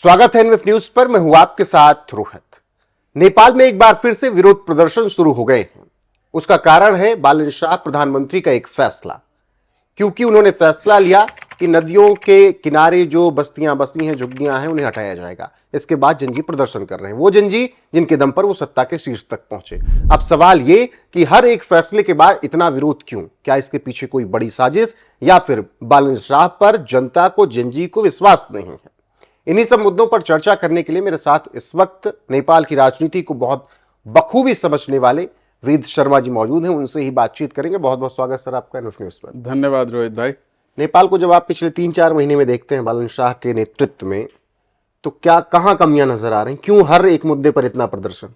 स्वागत है NF news पर। मैं हूं आपके साथ रोहित। नेपाल में एक बार फिर से विरोध प्रदर्शन शुरू हो गए हैं। उसका कारण है बालन शाह प्रधानमंत्री का एक फैसला, क्योंकि उन्होंने फैसला लिया कि नदियों के किनारे जो बस्तियां बसी हैं, झुग्गियां हैं, उन्हें हटाया जाएगा। इसके बाद जंजी प्रदर्शन कर रहे हैं, वो जंजी जिनके दम पर वो सत्ता के शीर्ष तक पहुंचे। अब सवाल ये कि हर एक फैसले के बाद इतना विरोध क्यों? क्या इसके पीछे कोई बड़ी साजिश या फिर बालन शाह पर जनता को, जंजी को विश्वास नहीं है? इन्हीं सब मुद्दों पर चर्चा करने के लिए मेरे साथ इस वक्त नेपाल की राजनीति को बहुत बखूबी समझने वाले वेद शर्मा जी मौजूद हैं। उनसे ही बातचीत करेंगे। बहुत बहुत स्वागत सर आपका एनएफ न्यूज पर। धन्यवाद रोहित भाई। नेपाल को जब आप पिछले 3-4 महीने में देखते हैं बालन शाह के नेतृत्व में, तो क्या कहां कमियां नजर आ रही? क्यों हर एक मुद्दे पर इतना प्रदर्शन?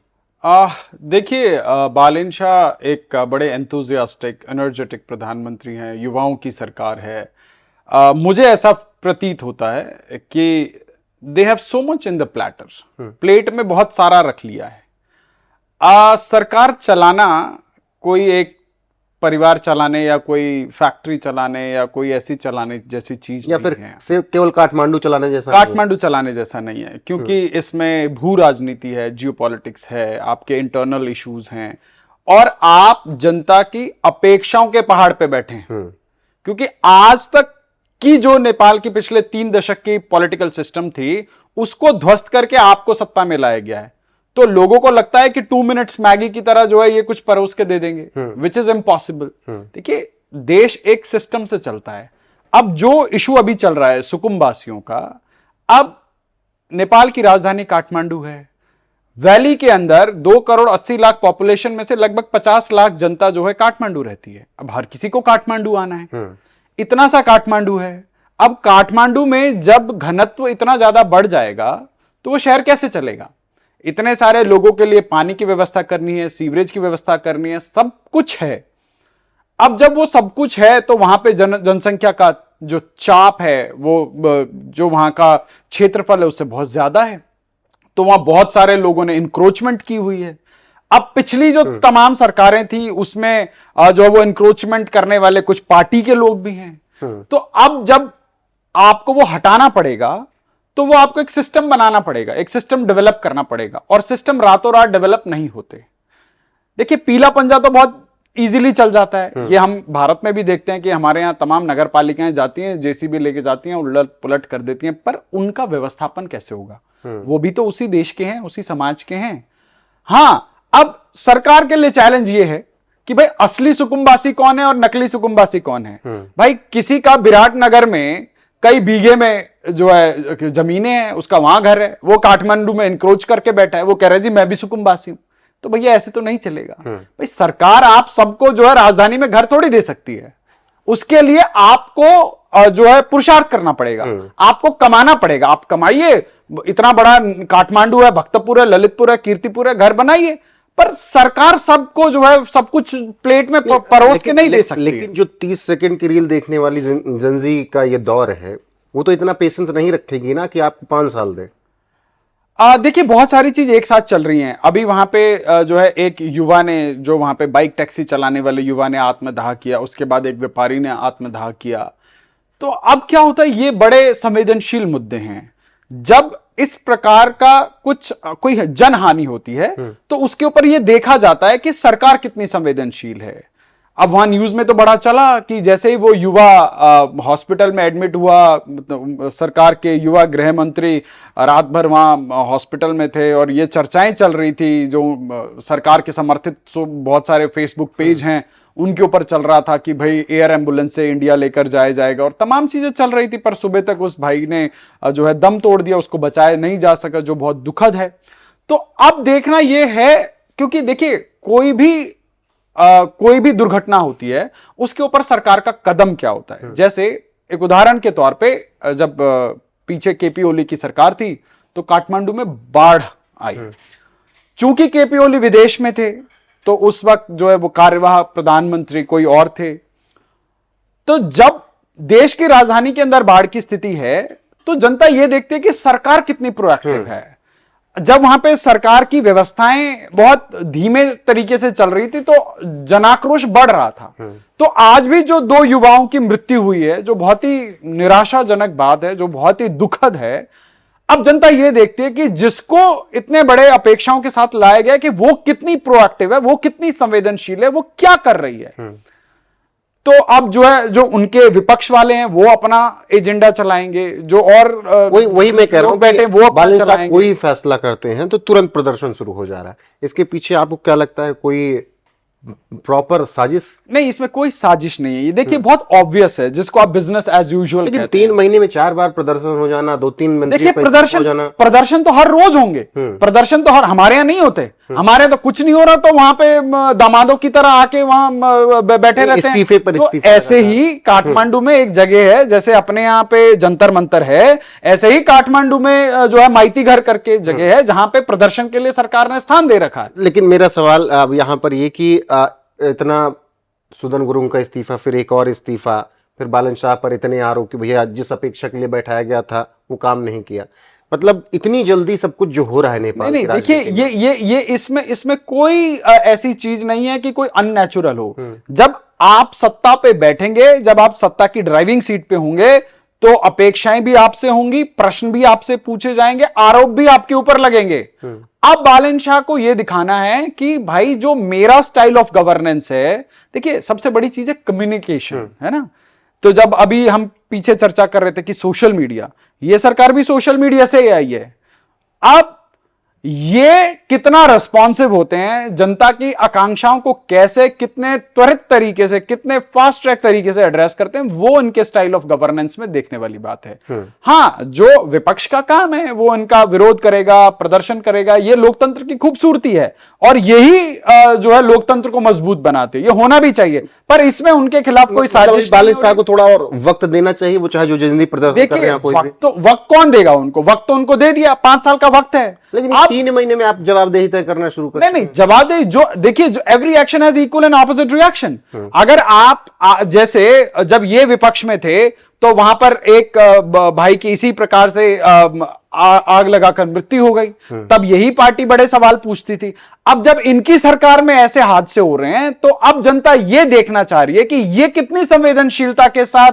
देखिए, बालन शाह एक बड़े एंथुजियास्टिक, एनर्जेटिक प्रधानमंत्री हैं, युवाओं की सरकार है। मुझे ऐसा प्रतीत होता है कि they have so much in the platter, plate में बहुत सारा रख लिया है। सरकार चलाना कोई एक परिवार चलाने या कोई फैक्ट्री चलाने या कोई ऐसी चलाने जैसी चीज या नहीं फिर है। सिर्फ केवल काठमांडू चलाने जैसा? काठमांडू चलाने जैसा नहीं है, क्योंकि इसमें भू राजनीति है, जियोपॉलिटिक्स है, आपके इंटरनल इश्यूज हैं, और आप जनता की अपेक्षाओं के पहाड़ पे बैठे हैं। क्योंकि आज तक की जो नेपाल की पिछले 3 दशक की पॉलिटिकल सिस्टम थी, उसको ध्वस्त करके आपको सत्ता में लाया गया है। तो लोगों को लगता है कि 2 मिनट्स मैगी की तरह जो है ये कुछ परोस के दे देंगे, विच इज इम्पॉसिबल। देखिए, देश एक सिस्टम से चलता है। अब जो इशू अभी चल रहा है सुकुम्बासियों का, अब नेपाल की राजधानी काठमांडू है। वैली के अंदर 2 करोड़ 80 लाख पॉपुलेशन में से लगभग 50 लाख जनता जो है काठमांडू रहती है। अब हर किसी को काठमांडू आना है, इतना सा काठमांडू है। अब काठमांडू में जब घनत्व इतना ज्यादा बढ़ जाएगा तो वो शहर कैसे चलेगा? इतने सारे लोगों के लिए पानी की व्यवस्था करनी है, सीवरेज की व्यवस्था करनी है, सब कुछ है। अब जब वो सब कुछ है तो वहां पे जनसंख्या का जो चाप है, वो जो वहां का क्षेत्रफल है उससे बहुत ज्यादा है। तो वहां बहुत सारे लोगों ने इंक्रोचमेंट की हुई है। अब पिछली जो तमाम सरकारें थी उसमें जो वो इंक्रोचमेंट करने वाले कुछ पार्टी के लोग भी हैं। तो अब जब आपको वो हटाना पड़ेगा तो वो आपको एक सिस्टम बनाना पड़ेगा, एक सिस्टम डेवलप करना पड़ेगा, और सिस्टम रातों रात डेवलप नहीं होते। देखिए, पीला पंजा तो बहुत इजीली चल जाता है। ये हम भारत में भी देखते हैं कि हमारे यहाँ तमाम नगर पालिकाएं जाती हैं, जेसीबी लेके जाती हैं, उलट पुलट कर देती हैं, पर उनका व्यवस्थापन कैसे होगा? वो भी तो उसी देश के हैं, उसी समाज के हैं। हां, अब सरकार के लिए चैलेंज ये है कि भाई असली सुकुम्बासी कौन है और नकली सुकुम्बासी कौन है। भाई किसी का विराटनगर में कई बीघे में जो है जमीनें हैं, उसका वहां घर है, वो काठमांडू में इंक्रोच करके बैठा है, वो कह रहा है जी मैं भी सुकुम्बासी हूं। तो भैया ऐसे तो नहीं चलेगा। भाई सरकार आप सबको जो है राजधानी में घर थोड़ी दे सकती है। उसके लिए आपको जो है पुरुषार्थ करना पड़ेगा, आपको कमाना पड़ेगा। आप कमाइए, इतना बड़ा काठमांडू है, भक्तपुर है, ललितपुर है, कीर्तिपुर है, घर बनाइए, पर सरकार सबको जो है सब कुछ प्लेट में परोस के नहीं दे सकती। लेकिन जो 30 सेकंड की रील देखने वाली जंजी का ये दौर है, वो तो इतना पेशेंस नहीं रखेगी ना कि आपको 5 साल दे। देखिए, बहुत सारी चीज एक साथ चल रही हैं। अभी वहां पे जो है एक युवा ने, जो वहां पे बाइक टैक्सी चलाने वाले युवा ने आत्मदाह किया, उसके बाद एक व्यापारी ने आत्मदाह किया। तो अब क्या होता है, ये बड़े संवेदनशील मुद्दे हैं। जब इस प्रकार का कोई जनहानि होती है तो उसके ऊपर यह देखा जाता है कि सरकार कितनी संवेदनशील है। अब वहां न्यूज में तो बड़ा चला कि जैसे ही वो युवा हॉस्पिटल में एडमिट हुआ, सरकार के युवा गृह मंत्री रात भर वहां हॉस्पिटल में थे, और ये चर्चाएं चल रही थी, जो सरकार के समर्थित बहुत सारे फेसबुक पेज हैं उनके ऊपर चल रहा था कि भाई एयर एम्बुलेंस से इंडिया लेकर जाया जाएगा, और तमाम चीजें चल रही थी। पर सुबह तक उस भाई ने जो है दम तोड़ दिया, उसको बचाया नहीं जा सका, जो बहुत दुखद है। तो अब देखना यह है, क्योंकि देखिए कोई भी दुर्घटना होती है उसके ऊपर सरकार का कदम क्या होता है। जैसे एक उदाहरण के तौर पे, जब पीछे केपी ओली की सरकार थी तो काठमांडू में बाढ़ आई। चूंकि केपी ओली विदेश में थे तो उस वक्त जो है वो कार्यवाहक प्रधानमंत्री कोई और थे। तो जब देश की राजधानी के अंदर बाढ़ की स्थिति है तो जनता यह देखती है कि सरकार कितनी प्रोएक्टिव है। जब वहां पे सरकार की व्यवस्थाएं बहुत धीमे तरीके से चल रही थी तो जनाक्रोश बढ़ रहा था। तो आज भी जो 2 युवाओं की मृत्यु हुई है, जो बहुत ही निराशाजनक बात है, जो बहुत ही दुखद है, अब जनता ये देखती है कि जिसको इतने बड़े अपेक्षाओं के साथ लाया गया कि वो कितनी प्रोएक्टिव है, वो कितनी संवेदनशील है, वो क्या कर रही है। तो अब जो है, जो उनके विपक्ष वाले हैं वो अपना एजेंडा चलाएंगे, जो और वही मैं कह रहा हूं, बैठे वो बालन साहब चलाएंगे। कोई फैसला करते हैं तो तुरंत प्रदर्शन शुरू हो जा रहा है। इसके पीछे आपको क्या लगता है, कोई प्रॉपर साजिश? नहीं, इसमें कोई साजिश नहीं है। ये देखिए बहुत ऑब्वियस है, जिसको आप बिजनेस एज यूजुअल लेकिन कहते हैं। 3 महीने में 4 बार प्रदर्शन हो जाना, 2-3 मंत्री देखिए का इस्तीफा हो जाना। प्रदर्शन तो हर रोज होंगे। प्रदर्शन तो हमारे यहाँ नहीं होते। हमारे यहाँ तो कुछ नहीं हो रहा तो वहां पे दामादों की तरह आके वहां बैठे रहते हैं। इस्तीफे पर तो इस्तीफा ऐसे ही काठमांडू में एक जगह है, जैसे अपने यहाँ पे जंतर मंतर है, ऐसे ही काठमांडू में जो है माइती घर करके जगह है, जहां पे प्रदर्शन के लिए सरकार ने स्थान दे रखा है। लेकिन मेरा सवाल अब यहाँ पर ये कि इतना सुदन गुरुंग का इस्तीफा, फिर एक और इस्तीफा, फिर बालन शाह पर इतने आरोप कि भैया जिस अपेक्षा के लिए बैठाया गया था वो काम नहीं किया, मतलब इतनी जल्दी सब कुछ जो हो रहा है नेपाल नहीं, की देखिए राजनीति में। ये इसमें कोई ऐसी चीज नहीं है कि कोई अननेचुरल हो। जब आप सत्ता पे बैठेंगे, जब आप सत्ता की ड्राइविंग सीट पे होंगे, तो अपेक्षाएं भी आपसे होंगी, प्रश्न भी आपसे पूछे जाएंगे, आरोप भी आपके ऊपर लगेंगे। अब बालन शाह को यह दिखाना है कि भाई जो मेरा स्टाइल ऑफ गवर्नेंस है, देखिए सबसे बड़ी चीज है कम्युनिकेशन, है ना। तो जब अभी हम पीछे चर्चा कर रहे थे कि सोशल मीडिया, ये सरकार भी सोशल मीडिया से ही आई है। अब ये कितना रिस्पॉन्सिव होते हैं, जनता की आकांक्षाओं को कैसे, कितने त्वरित तरीके से, कितने फास्ट ट्रैक तरीके से एड्रेस करते हैं, वो इनके स्टाइल ऑफ गवर्नेंस में देखने वाली बात है। हाँ, जो विपक्ष का काम है वो इनका विरोध करेगा, प्रदर्शन करेगा, ये लोकतंत्र की खूबसूरती है और यही जो है लोकतंत्र को मजबूत बनाते हैं। ये होना भी चाहिए, पर इसमें उनके खिलाफ कोई साजिश बालन शाह को थोड़ा और वक्त देना चाहिए, वो चाहे जो जिंदगी प्रदर्शन कर रहे हैं कोई भी। वक्त कौन देगा उनको? वक्त तो उनको दे दिया, 5 साल का वक्त है। लेकिन आप 3 महीने में आप जवाबदेही तय करना शुरू कर। नहीं, जवाबदेही जो देखिए, जो every action has equal and opposite reaction. अगर आप जैसे जब ये विपक्ष में थे तो वहां पर एक भाई की इसी प्रकार से आग लगाकर मृत्यु हो गई, तब यही पार्टी बड़े सवाल पूछती थी। अब जब इनकी सरकार में ऐसे हादसे हो रहे हैं, तो अब जनता यह देखना चाह रही है कि ये कितनी संवेदनशीलता के साथ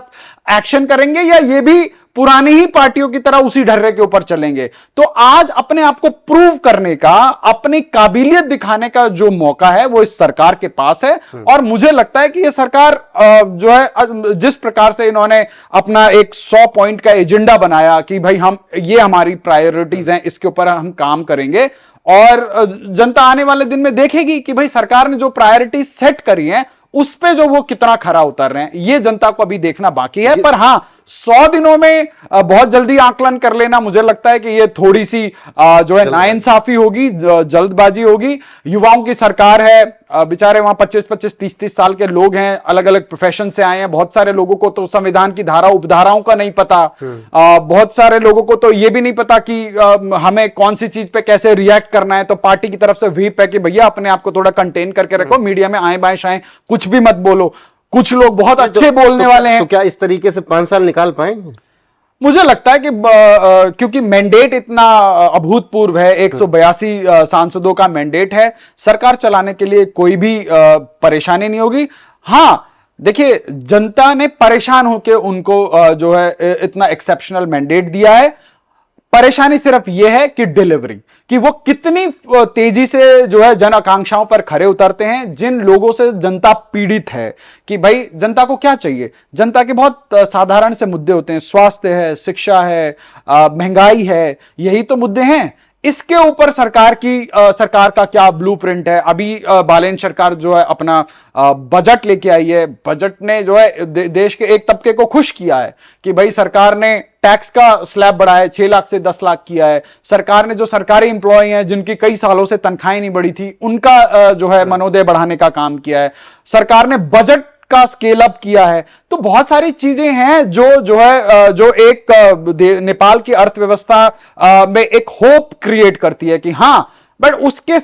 एक्शन करेंगे या ये भी पुरानी ही पार्टियों की तरह उसी ढर्रे के ऊपर चलेंगे। तो आज अपने आप को प्रूव करने का, अपनी काबिलियत दिखाने का जो मौका है वो इस सरकार के पास है। और मुझे लगता है कि ये सरकार जो है, जिस प्रकार से इन्होंने अपना एक 100 पॉइंट का एजेंडा बनाया कि भाई हम, ये हमारी प्रायोरिटीज हैं, इसके ऊपर हम काम करेंगे, और जनता आने वाले दिन में देखेगी कि भाई सरकार ने जो प्रायोरिटीज सेट करी हैं उस पे जो वो कितना खरा उतर रहे हैं, ये जनता को अभी देखना बाकी है। पर हां, 100 दिनों में बहुत जल्दी आकलन कर लेना, मुझे लगता है कि ये थोड़ी सी जो है नाइंसाफी होगी, जल्दबाजी होगी। युवाओं की सरकार है, बेचारे वहां 25-25, 30-30 साल के लोग हैं, अलग अलग प्रोफेशन से आए हैं। बहुत सारे लोगों को तो संविधान की धारा उपधाराओं का नहीं पता, बहुत सारे लोगों को तो ये भी नहीं पता कि हमें कौन सी चीज पे कैसे रिएक्ट करना है। तो पार्टी की तरफ से व्हीप है कि भैया अपने आप को थोड़ा कंटेन करके रखो, मीडिया में आए बाएं शाएं कुछ भी मत बोलो। कुछ लोग बहुत अच्छे बोलने वाले हैं। तो क्या इस तरीके से 5 साल निकाल पाएंगे? मुझे लगता है कि क्योंकि मैंडेट इतना अभूतपूर्व है, 182 सांसदों का मैंडेट है, सरकार चलाने के लिए कोई भी परेशानी नहीं होगी। हां, देखिए जनता ने परेशान होकर उनको जो है इतना एक्सेप्शनल मैंडेट दिया है। परेशानी सिर्फ यह है कि डिलीवरी, कि वो कितनी तेजी से जो है जन आकांक्षाओं पर खरे उतरते हैं। जिन लोगों से जनता पीड़ित है, कि भाई जनता को क्या चाहिए, जनता के बहुत साधारण से मुद्दे होते हैं, स्वास्थ्य है, शिक्षा है, महंगाई है, यही तो मुद्दे हैं। इसके ऊपर सरकार का क्या ब्लूप्रिंट है। अभी बालेन सरकार जो है अपना बजट लेके आई है, बजट ने जो है देश के एक तबके को खुश किया है कि भाई सरकार ने टैक्स का स्लैब बढ़ाया है, 6 लाख से 10 लाख किया है। सरकार ने जो सरकारी इंप्लॉय हैं जिनकी कई सालों से तनख्वाहें नहीं बढ़ी थी, उनका जो है मनोदय बढ़ाने का काम किया है। सरकार ने बजट का स्केल अप किया है। तो बहुत सारी चीजें हैं जो है जो एक नेपाल की अर्थव्यवस्था में एक होप क्रिएट करती है कि हां, बट उसके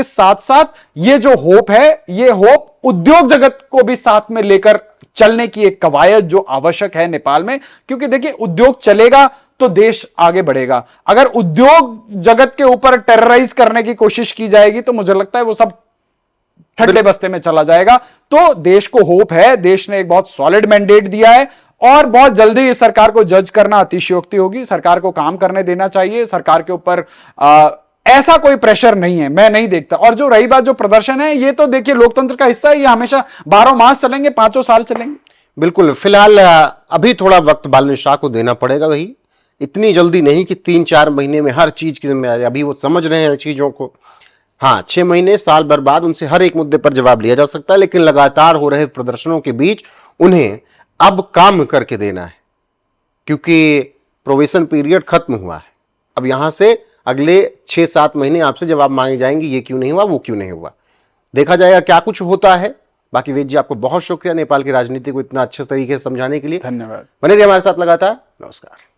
साथ साथ ये जो होप है, ये होप उद्योग जगत को भी साथ में लेकर चलने की एक कवायद जो आवश्यक है नेपाल में। क्योंकि देखिए, उद्योग चलेगा तो देश आगे बढ़ेगा। अगर उद्योग जगत के ऊपर टेरराइज करने की कोशिश की जाएगी तो मुझे लगता है वो सब ठंडे बस्ते में चला जाएगा। तो देश को होप है, देश ने एक बहुत सॉलिड मैंडेट दिया है और बहुत जल्दी इस सरकार को जज करना अतिशयोक्ति होगी। सरकार को काम करने देना चाहिए। सरकार के ऊपर ऐसा कोई प्रेशर नहीं है, मैं नहीं देखता। और जो रही बात जो प्रदर्शन है, ये तो देखिए लोकतंत्र का हिस्सा है, ये हमेशा 12 मास चलेंगे, 5 साल चलेंगे। बिल्कुल। फिलहाल अभी थोड़ा वक्त बालन शाह को देना पड़ेगा। वही इतनी जल्दी नहीं कि 3-4 महीने में हर चीज की जिम्मेदारी, अभी वो समझ रहे हैं चीजों को। हाँ, 6 महीने साल भर बाद उनसे हर एक मुद्दे पर जवाब लिया जा सकता है, लेकिन लगातार हो रहे प्रदर्शनों के बीच उन्हें अब काम करके देना है, क्योंकि प्रोबेशन पीरियड खत्म हुआ है। अब यहां से अगले 6-7 महीने आपसे जवाब मांगे जाएंगे, ये क्यों नहीं हुआ, वो क्यों नहीं हुआ। देखा जाएगा क्या कुछ होता है। बाकी वेद जी, आपको बहुत शुक्रिया नेपाल की राजनीति को इतना अच्छे तरीके से समझाने के लिए। धन्यवाद। बने रहिए हमारे साथ लगातार। नमस्कार।